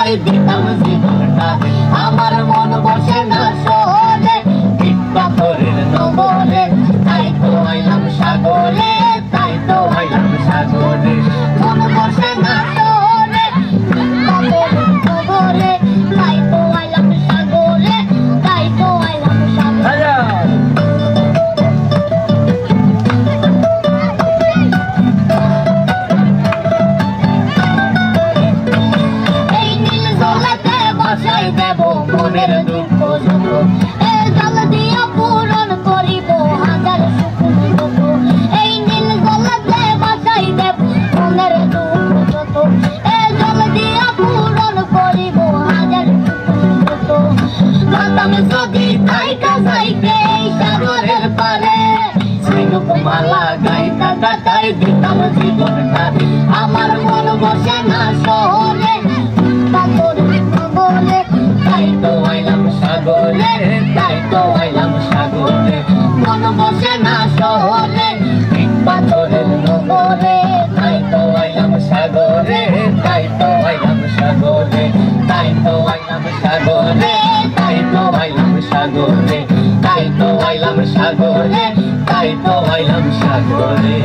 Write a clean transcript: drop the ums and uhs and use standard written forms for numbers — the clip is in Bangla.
কাটাই দিতাম জীবনটা আমার মন বসে না শহরে ইট পাথরের নগরে তাই তো আইলাম সাগরে তাই তো আইলাম সাগরে মন বসে না শহরে পাথরের নগরে তাই তো আইলাম সাগরে তাই তো আইলাম সাগরে বাসায় দেব মনের দুঃখ সুখ এই জল দিয়া পূরণ করিব হাজার সুখ দুঃখ এই নীল জলতে বাসায় দেব মনের দুঃখ সুখ এই জল দিয়া পূরণ করিব হাজার সুখ দুঃখ কাতাম যদি থাইকা যাইতে এই সাগরের পারে ঝিনুক মালা গাইতা কাটাই দিতাম জীবনটা আমার মন বসে না শহরে তাই তো আইলাম সাগরে তাই তো আইলাম সাগরে মন বসে না শহরে ইট পাথরের নগরে তাই তো আইলাম সাগরে তাই তো আইলাম সাগরে তাই তো আইলাম সাগরে তাই তো আইলাম সাগরে তাই তো আইলাম সাগরে তাই তো আইলাম সাগরে